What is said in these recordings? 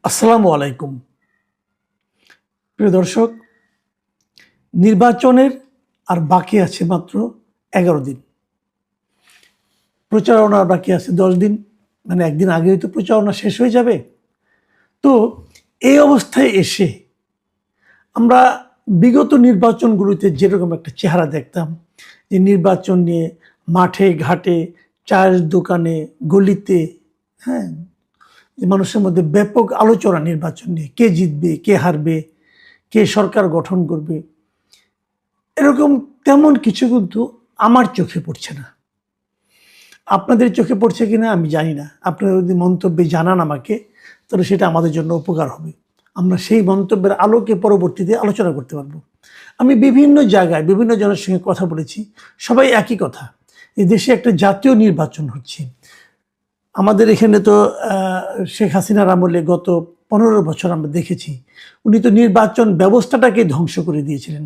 আসসালামু আলাইকুম। প্রিয় দর্শক, নির্বাচনের আর বাকি আছে মাত্র 11 দিন। প্রচারণার বাকি আছে 10 দিন, মানে একদিন আগেই তো প্রচারণা শেষ হয়ে যাবে। তো এই অবস্থায় এসে আমরা বিগত নির্বাচনগুলোতে যেরকম একটা চেহারা দেখতাম, যে নির্বাচন নিয়ে মাঠে ঘাটে, চায়ের দোকানে, গলিতে, হ্যাঁ, যে মানুষের মধ্যে ব্যাপক আলোচনা নির্বাচন নিয়ে, কে জিতবে, কে হারবে, কে সরকার গঠন করবে, এরকম তেমন কিছু কিন্তু আমার চোখে পড়ছে না। আপনাদের চোখে পড়ছে কিনা আমি জানি না। আপনারা যদি মন্তব্যে জানান আমাকে, তাহলে সেটা আমাদের জন্য উপকার হবে। আমরা সেই মন্তব্যের আলোকে পরবর্তীতে আলোচনা করতে পারবো। আমি বিভিন্ন জায়গায় বিভিন্ন জনের সঙ্গে কথা বলেছি, সবাই একই কথা, এই দেশে একটা জাতীয় নির্বাচন হচ্ছে। আমাদের এখানে তো শেখ হাসিনার আমলে গত 15 বছর আমরা দেখেছি, উনি তো নির্বাচন ব্যবস্থাটাকে ধ্বংস করে দিয়েছিলেন।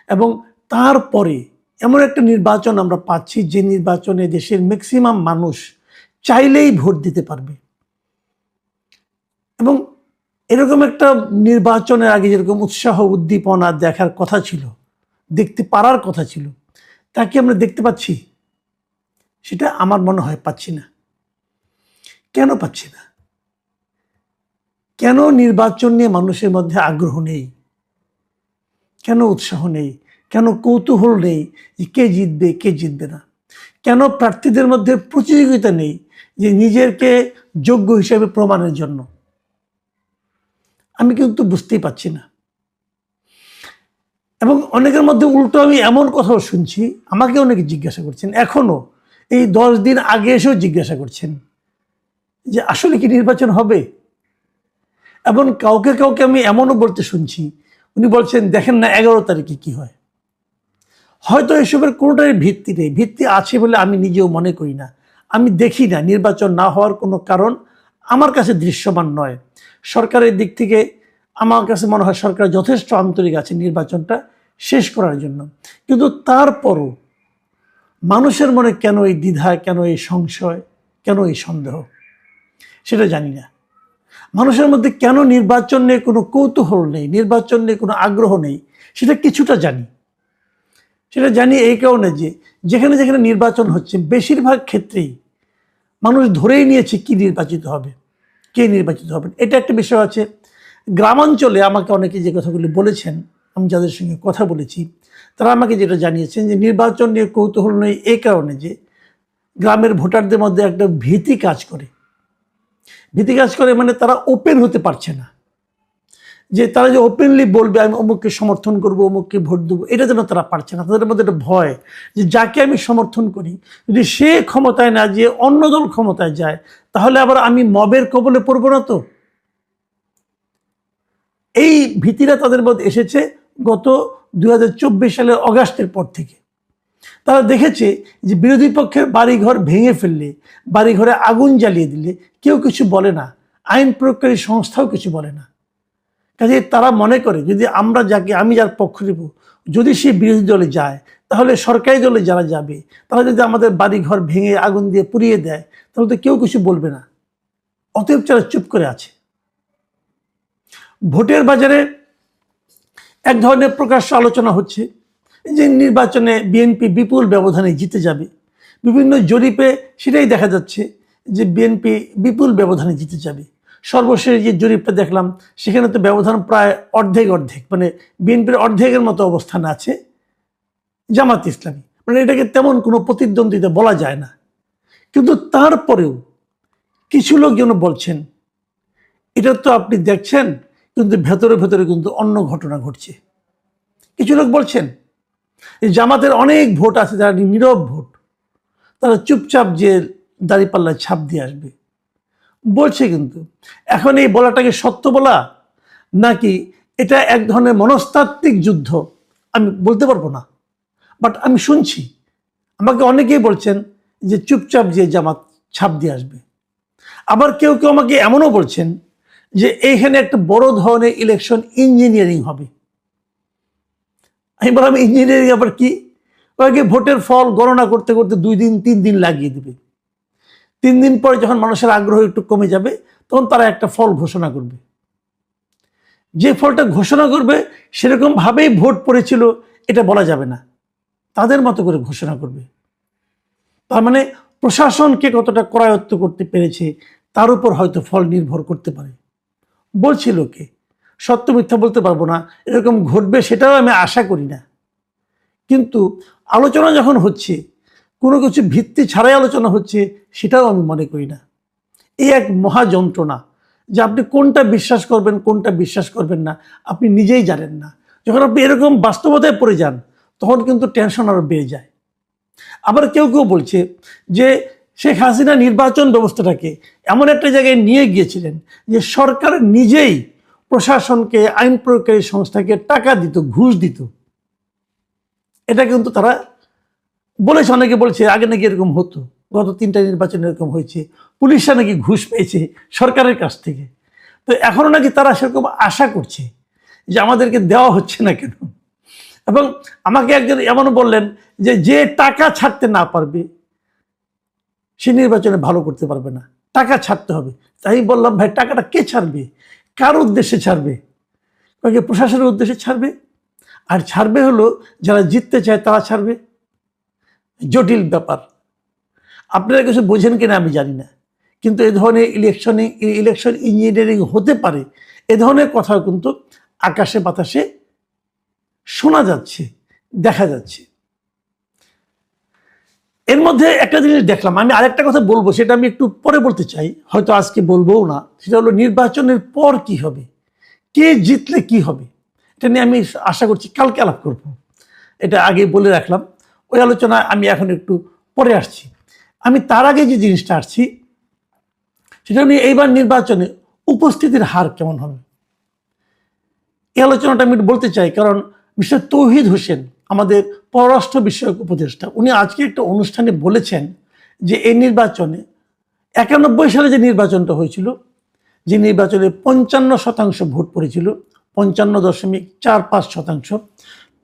এবং তারপরে এমন একটা নির্বাচন আমরা পাচ্ছি, যে নির্বাচনে দেশের ম্যাক্সিমাম মানুষ চাইলেই ভোট দিতে পারবে। এবং এরকম একটা নির্বাচনের আগে যেরকম উৎসাহ উদ্দীপনা দেখার কথা ছিল, দেখতে পারার কথা ছিল, তাকে আমরা দেখতে পাচ্ছি? সেটা আমার মনে হয় পাচ্ছি না। কেন পাচ্ছি না? কেন নির্বাচন নিয়ে মানুষের মধ্যে আগ্রহ নেই? কেন উৎসাহ নেই? কেন কৌতূহল নেই যে কে জিতবে, কে জিতবে না? কেন প্রার্থীদের মধ্যে প্রতিযোগিতা নেই যে নিজেকে যোগ্য হিসেবে প্রমাণের জন্য? আমি কিন্তু বুঝতেই পারছি না। এবং অনেকের মধ্যে উল্টো আমি এমন কথাও শুনছি, আমাকে অনেকে জিজ্ঞাসা করছেন, এখনো এই 10 দিন আগে এসেও জিজ্ঞাসা করছেন যে আসলে কি নির্বাচন হবে। এবং কাউকে কাউকে আমি এমনও বলতে শুনছি, উনি বলছেন দেখেন না 11 তারিখে কি হয়। হয়তো এসবের কোনোটাই ভিত্তি নেই। ভিত্তি আছে বলে আমি নিজেও মনে করি না। আমি দেখি না নির্বাচন না হওয়ার কোনো কারণ আমার কাছে দৃশ্যমান নয়। সরকারের দিক থেকে আমার কাছে মনে হয় সরকার যথেষ্ট আন্তরিক আছে নির্বাচনটা শেষ করার জন্য। কিন্তু তারপরও মানুষের মনে কেন এই দ্বিধা, কেন এই সংশয়, কেন এই সন্দেহ, সেটা জানি না। মানুষের মধ্যে কেন নির্বাচন নিয়ে কোনো কৌতূহল নেই, নির্বাচন নিয়ে কোনো আগ্রহ নেই, সেটা কিছুটা জানি। সেটা জানি এই কারণে যে যেখানে যেখানে নির্বাচন হচ্ছে বেশিরভাগ ক্ষেত্রেই মানুষ ধরেই নিয়েছে কি নির্বাচিত হবে, কে নির্বাচিত হবেন। এটা একটা বিষয় আছে। গ্রামাঞ্চলে আমাকে অনেকে যে কথাগুলি বলেছেন, আমি যাদের সঙ্গে কথা বলেছি, তারা আমাকে যেটা জানিয়েছেন যে নির্বাচন নিয়ে কৌতূহল নেই এই কারণে যে গ্রামের ভোটারদের মধ্যে একটা ভীতি কাজ করে। ভীতি কাজ করে মানে তারা ওপেন হতে পারছে না, যে তারা যে ওপেনলি বলবে আমি অমুককে সমর্থন করবো, অমুককে ভোট দেবো, এটা যেন তারা পারছে না। তাদের মধ্যে একটা ভয় যে যাকে আমি সমর্থন করি যদি সে ক্ষমতায় না যেয়ে অন্য দল ক্ষমতায় যায়, তাহলে আবার আমি মবের কবলে পড়বো না তো। এই ভীতিটা তাদের মধ্যে এসেছে গত 2024 সালের অগাস্টের পর থেকে। তারা দেখেছে যে বিরোধী পক্ষের বাড়িঘর ভেঙে ফেললে, বাড়িঘরে আগুন জ্বালিয়ে দিলে কেউ কিছু বলে না, আইন প্রয়োগকারী সংস্থাও কিছু বলে না। কাজে তারা মনে করে যদি আমরা আমি যার পক্ষ নেব, যদি সে বিরোধী দলে যায়, তাহলে সরকারি দলে যারা যাবে তারা যদি আমাদের বাড়ি ঘর ভেঙে আগুন দিয়ে পুড়িয়ে দেয়, তাহলে তো কেউ কিছু বলবে না। অতএব তারা চুপ করে আছে। ভোটের বাজারে এক ধরনের প্রকাশ্য আলোচনা হচ্ছে যে নির্বাচনে বিএনপি বিপুল ব্যবধানে জিতে যাবে। বিভিন্ন জরিপে সেটাই দেখা যাচ্ছে যে বিএনপি বিপুল ব্যবধানে জিতে যাবে। সর্বশেষ যে জরিপটা দেখলাম সেখানে তো ব্যবধান প্রায় অর্ধেক, মানে বিএনপির অর্ধেকের মতো অবস্থান আছে জামাত ইসলামী। মানে এটাকে তেমন কোনো প্রতিদ্বন্দ্বিতা বলা যায় না। কিন্তু তারপরেও কিছু লোক যেন বলছেন এটা তো আপনি দেখছেন, কিন্তু ভেতরে ভেতরে কিন্তু অন্য ঘটনা ঘটছে। কিছু লোক বলছেন জামাতের অনেক ভোট আছে যারা নীরব ভোট, তারা চুপচাপ যে দাঁড়িপাল্লায় ছাপ দিয়ে আসবে বলছে। কিন্তু এখন এই বলাটাকে সত্য বলা নাকি এটা এক ধরনের মনস্তাত্ত্বিক যুদ্ধ আমি বলতে পারবো না। বাট আমি শুনছি, আমাকে অনেকেই বলছেন যে চুপচাপ যে জামাত ছাপ দিয়ে আসবে। আবার কেউ কেউ আমাকে এমনও বলছেন যে এইখানে একটা বড় ধরনের ইলেকশন ইঞ্জিনিয়ারিং হবে। আমি বললাম ইঞ্জিনিয়ারিং আবার কি? ওকে ভোটের ফল গণনা করতে করতে 2 দিন 3 দিন লাগিয়ে দেবে। 3 দিন পরে যখন মানুষের আগ্রহ একটু কমে যাবে, তখন তারা একটা ফল ঘোষণা করবে। যে ফলটা ঘোষণা করবে সেরকমভাবেই ভোট পড়েছিল এটা বলা যাবে না, তাদের মতো করে ঘোষণা করবে। তার মানে প্রশাসনকে কতটা করায়ত্ত করতে পেরেছে তার উপর হয়তো ফল নির্ভর করতে পারে। বলছিল কে, সত্য মিথ্যা বলতে পারবো না, এরকম ঘটবে সেটাও আমি আশা করি না। কিন্তু আলোচনা যখন হচ্ছে, কোনো কিছু ভিত্তি ছাড়াই আলোচনা হচ্ছে, সেটাও আমি মনে করি না। এই এক মহা যন্ত্রণা যে আপনি কোনটা বিশ্বাস করবেন কোনটা বিশ্বাস করবেন না আপনি নিজেই জানেন না। যখন আপনি এরকম বাস্তবতায় পড়ে যান তখন কিন্তু টেনশন আরও বেড়ে যায়। আবার কেউ কেউ বলছে যে শেখ হাসিনা নির্বাচন ব্যবস্থাটাকে এমন একটা জায়গায় নিয়ে গিয়েছিলেন যে সরকার নিজেই প্রশাসনকে, আইন প্রয়োগকারী সংস্থাকে টাকা দিত, ঘুষ দিত। এটা কিন্তু তারা বলেছে, অনেকে বলছে আগে নাকি এরকম হতো, গত 3টা নির্বাচন এরকম হয়েছে, পুলিশরা নাকি ঘুষ পেয়েছে সরকারের কাছ থেকে। তো এখনও নাকি তারা সেরকম আশা করছে যে আমাদেরকে দেওয়া হচ্ছে না কেন। এবং আমাকে একজন এমনও বললেন যে যে টাকা ছাড়তে না পারবে সে নির্বাচনে ভালো করতে পারবে না, টাকা ছাড়তে হবে। তাই বললাম ভাই টাকাটা কে ছাড়বে, কার উদ্দেশ্যে ছাড়বে? কারণ প্রশাসনের উদ্দেশ্যে ছাড়বে, আর ছাড়বে হলো যারা জিততে চায় তারা ছাড়বে। জটিল ব্যাপার। আপনারা কিছু বোঝেন কিনা আমি জানি না, কিন্তু এ ধরনের ইলেকশন ইঞ্জিনিয়ারিং হতে পারে, এ ধরনের কথাও কিন্তু আকাশে বাতাসে শোনা যাচ্ছে, দেখা যাচ্ছে। এর মধ্যে একটা জিনিস দেখলাম, আমি আরেকটা কথা বলবো, সেটা আমি একটু পরে বলতে চাই, হয়তো আজকে বলবোও না। সেটা হলো নির্বাচনের পর কি হবে, কে জিতলে কি হবে, এটা নিয়ে আমি আশা করছি কালকে আলাপ করব। এটা আগে বলে রাখলাম, ওই আলোচনা আমি এখন একটু পরে আসছি। আমি তার আগে যে জিনিসটা আসছি সেটা নিয়ে এইবার নির্বাচনে উপস্থিতির হার কেমন হবে, এই আলোচনাটা আমি বলতে চাই। কারণ মিস্টার তৌহিদ হোসেন, আমাদের পররাষ্ট্র বিষয়ক উপদেষ্টা, উনি আজকে একটা অনুষ্ঠানে বলেছেন যে এই নির্বাচনে 91 সালে যে নির্বাচনটা হয়েছিল, যে নির্বাচনে 55% ভোট পড়েছিল, 55.45%,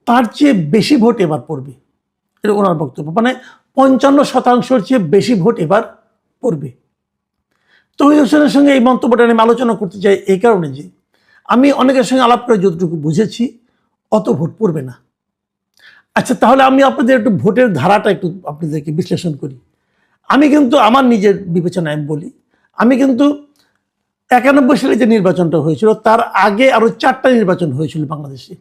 তার চেয়ে বেশি ভোট এবার পড়বে। এটা ওনার বক্তব্য, মানে 55%-র চেয়ে বেশি ভোট এবার পড়বে। তৌহিদ হোসেনের সঙ্গে এই মন্তব্যটা আমি আলোচনা করতে চাই এই কারণে যে আমি অনেকের সঙ্গে আলাপ করে যতটুকু বুঝেছি অত ভোট পড়বে না। আচ্ছা, তাহলে আমি আপনাদের একটু ভোটের ধারাটা একটু আপনাদেরকে বিশ্লেষণ করি। আমি কিন্তু আমার নিজের বিবেচনায় আমি বলি, আমি কিন্তু 91 সালে যে নির্বাচনটা হয়েছিল তার আগে আরও 4টা নির্বাচন হয়েছিল বাংলাদেশে।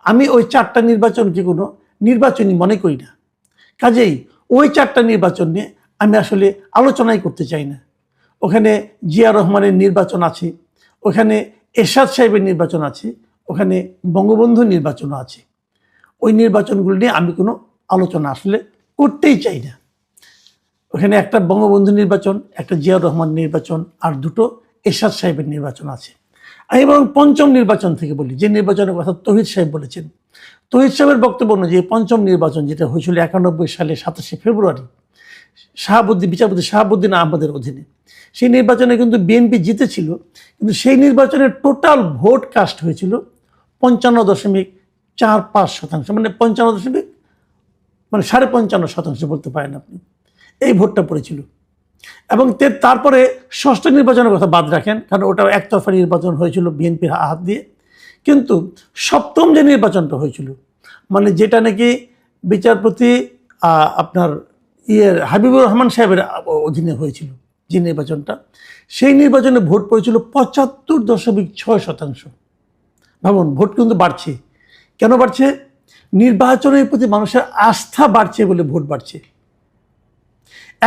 আমি ওই 4টা নির্বাচনকে কোনো নির্বাচনই মনে করি না। কাজেই ওই 4টা নির্বাচন নিয়ে আমি আসলে আলোচনাই করতে চাই না। ওখানে জিয়া রহমানের নির্বাচন আছে, ওখানে এরশাদ সাহেবের নির্বাচন আছে, ওখানে বঙ্গবন্ধু নির্বাচনও আছে। ওই নির্বাচনগুলো নিয়ে আমি কোনো আলোচনা আসলে করতেই চাই না। ওখানে একটা বঙ্গবন্ধু নির্বাচন, একটা জিয়া রহমান নির্বাচন, আর 2টো এরশাদ সাহেবের নির্বাচন আছে। আমি বরং পঞ্চম নির্বাচন থেকে বলি, যে নির্বাচনের কথা তৌহিদ সাহেব বলেছেন। তৌহিদ সাহেবের বক্তব্য অনুযায়ী পঞ্চম নির্বাচন যেটা হয়েছিল 91 সালে 27শে ফেব্রুয়ারি বিচারপতি শাহাবুদ্দিন আহমদের অধীনে, সেই নির্বাচনে কিন্তু বিএনপি জিতেছিল, কিন্তু সেই নির্বাচনের টোটাল ভোট কাস্ট হয়েছিল 55.45%, মানে 55.55% বলতে পারেন আপনি, এই ভোটটা পড়েছিল। এবং তারপরে ষষ্ঠ নির্বাচনের কথা বাদ রাখেন, কারণ ওটা একতরফা নির্বাচন হয়েছিল বিএনপির হাত দিয়ে। কিন্তু সপ্তম যে নির্বাচনটা হয়েছিল, মানে যেটা নাকি বিচারপতি আপনার হাবিবুর রহমান সাহেবের অধীনে হয়েছিল যে নির্বাচনটা, সেই নির্বাচনে ভোট পড়েছিল 75.6%। ভাবুন, ভোট কিন্তু বাড়ছে। কেন বাড়ছে? নির্বাচনের প্রতি মানুষের আস্থা বাড়ছে বলে ভোট বাড়ছে।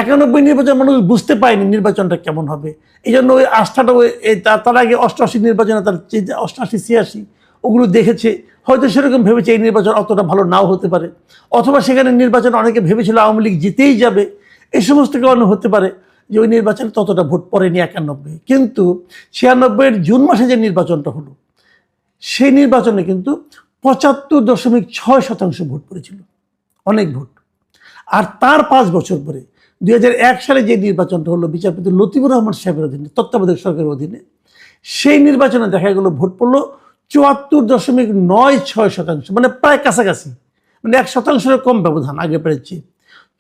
91 নির্বাচন মানুষ বুঝতে পারেনি নির্বাচনটা কেমন হবে, এই জন্য ওই আস্থাটা তার আগে 88 নির্বাচনে, তার 88, 86 ওগুলো দেখেছে, হয়তো সেরকম ভেবেছে এই নির্বাচন অতটা ভালো নাও হতে পারে, অথবা সেখানে নির্বাচন অনেকে ভেবেছিল আওয়ামী লীগ জিতেই যাবে। এই সমস্ত কারণে হতে পারে যে ওই নির্বাচনে ততটা ভোট পড়েনি 91। কিন্তু 96-এর জুন মাসে যে নির্বাচনটা হলো, সেই নির্বাচনে কিন্তু 75.6% ভোট পড়েছিল, অনেক ভোট। আর তার 5 বছর পরে 2001 সালে যে নির্বাচনটা হলো বিচারপতি লতিফুর রহমান সাহেবের অধীনে, তত্ত্বাবধায়ক সরকারের অধীনে, সেই নির্বাচনে দেখা গেল ভোট পড়লো 74.96%, মানে প্রায় কাছাকাছি, মানে 1%-এর কম ব্যবধান আগে পেয়েছি।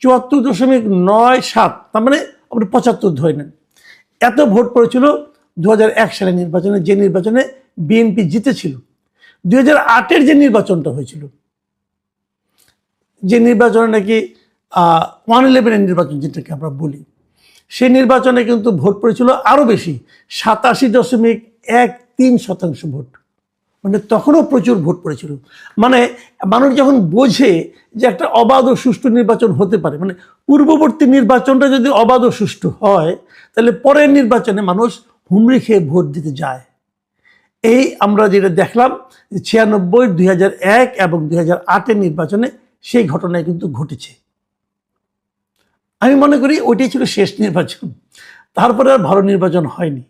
74.97, তার মানে আপনি 75 ধরে নেন। এত ভোট পড়েছিল 2001 সালের নির্বাচনে, যে নির্বাচনে বিএনপি জিতেছিল। 2008-এর যে নির্বাচনটা হয়েছিল, যে নির্বাচনে নাকি 111-এর নির্বাচন যেটাকে আমরা বলি, সেই নির্বাচনে কিন্তু ভোট পড়েছিল আরও বেশি, 87.13% ভোট। মানে তখনও প্রচুর ভোট পড়েছিল। মানে মানুষ যখন বোঝে যে একটা অবাধ ও সুষ্ঠু নির্বাচন হতে পারে, মানে পূর্ববর্তী নির্বাচনটা যদি অবাধ ও সুষ্ঠু হয়, তাহলে পরের নির্বাচনে মানুষ হুমড়ি খেয়ে ভোট দিতে যায়। এই আমরা যেটা দেখলাম 96, 2001 এবং 2008-এর নির্বাচনে সেই ঘটনায় কিন্তু ঘটেছে। আমি মনে করি ওইটাই ছিল শেষ নির্বাচন, তারপরে আর ভালো নির্বাচন হয়নি।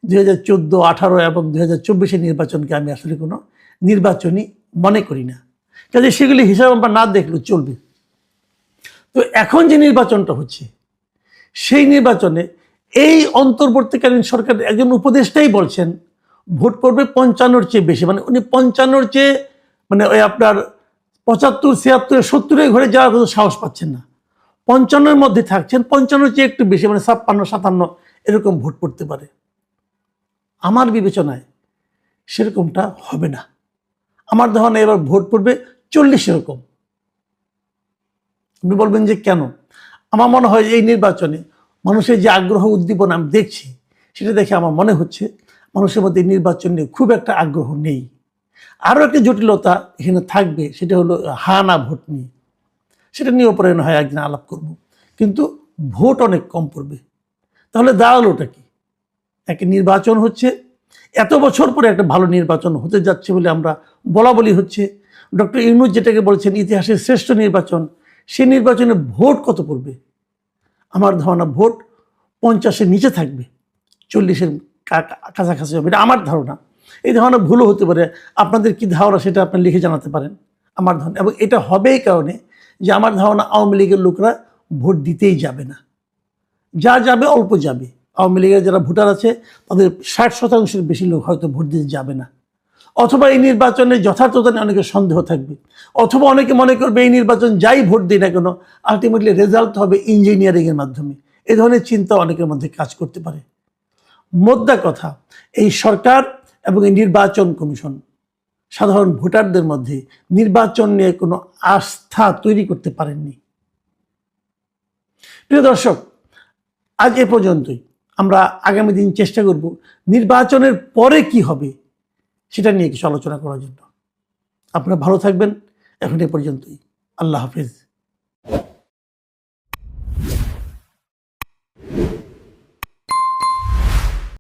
2014, 2018 এবং 2024-এর নির্বাচনকে আমি আসলে কোনো নির্বাচনই মনে করি না, কাজে সেগুলি হিসাব আমরা না দেখলেও চলবে। তো এখন যে নির্বাচনটা হচ্ছে, সেই নির্বাচনে এই অন্তর্বর্তীকালীন সরকারের একজন উপদেষ্টাই বলছেন ভোট পড়বে 55-র চেয়ে বেশি। মানে উনি 55-র চেয়ে, মানে ওই আপনার 75, 76, 70-এর ঘরে যাওয়ার কোনো সাহস পাচ্ছেন না, 55-এর মধ্যে থাকছেন, 55-র চেয়ে একটু বেশি, মানে 56, 57 এরকম ভোট পড়তে পারে। আমার বিবেচনায় সেরকমটা হবে না। আমার ধারণা এবার ভোট পড়বে 40 এরকম। আপনি বলবেন যে কেন? আমার মনে হয় এই নির্বাচনে মানুষের যে আগ্রহ উদ্দীপনা আমি দেখছি, সেটা দেখে আমার মনে হচ্ছে মানুষের মধ্যে নির্বাচন নিয়ে খুব একটা আগ্রহ নেই। আরও একটা জটিলতা এখানে থাকবে, সেটা হলো হা না ভোট নিয়ে। সেটা নিয়েও পরে হয় একদিন আলাপ করব। কিন্তু ভোট অনেক কম পড়বে। তাহলে দাঁড়ালোটা কি? একটা নির্বাচন হচ্ছে, এত বছর পরে একটা ভালো নির্বাচন হতে যাচ্ছে বলে আমরা বলা বলি হচ্ছে। ডক্টর ইউনূস যেটাকে বলছেন ইতিহাসের শ্রেষ্ঠ নির্বাচন, সেই নির্বাচনে ভোট কত পড়বে? আমার ধারণা ভোট 50-এর নিচে থাকবে, 40-এর কাছাকাছি হবে, এটা আমার ধারণা। এই ধারণা ভুলও হতে পারে। আপনাদের কি ধারণা সেটা আপনি লিখে জানাতে পারেন। আমার ধারণা, এবং এটা হবে এই কারণে যে আমার ধারণা আওয়ামী লীগের লোকরা ভোট দিতেই যাবে না, যা যাবে অল্প যাবে। আওয়ামী লীগের যারা ভোটার আছে তাদের 60%-এর বেশি লোক হয়তো ভোট দিতে যাবে না। অথবা এই নির্বাচনে যথার্থতা নিয়ে অনেকের সন্দেহ থাকবে, অথবা অনেকে মনে করবে এই নির্বাচন যাই ভোট দিই না কেন আলটিমেটলি রেজাল্ট হবে ইঞ্জিনিয়ারিংয়ের মাধ্যমে। এই ধরনের চিন্তা অনেকের মধ্যে কাজ করতে পারে। মোদ্দা কথা, এই সরকার এবং এই নির্বাচন কমিশন সাধারণ ভোটারদের মধ্যে নির্বাচন নিয়ে কোনো আস্থা তৈরি করতে পারেননি। প্রিয় দর্শক, আজ এ পর্যন্তই। আমরা আগামী দিন চেষ্টা করব নির্বাচনের পরে কি হবে সেটা নিয়ে কিছু আলোচনা করার জন্য। আপনারা ভালো থাকবেন। এখন এ পর্যন্তই। আল্লাহ হাফেজ।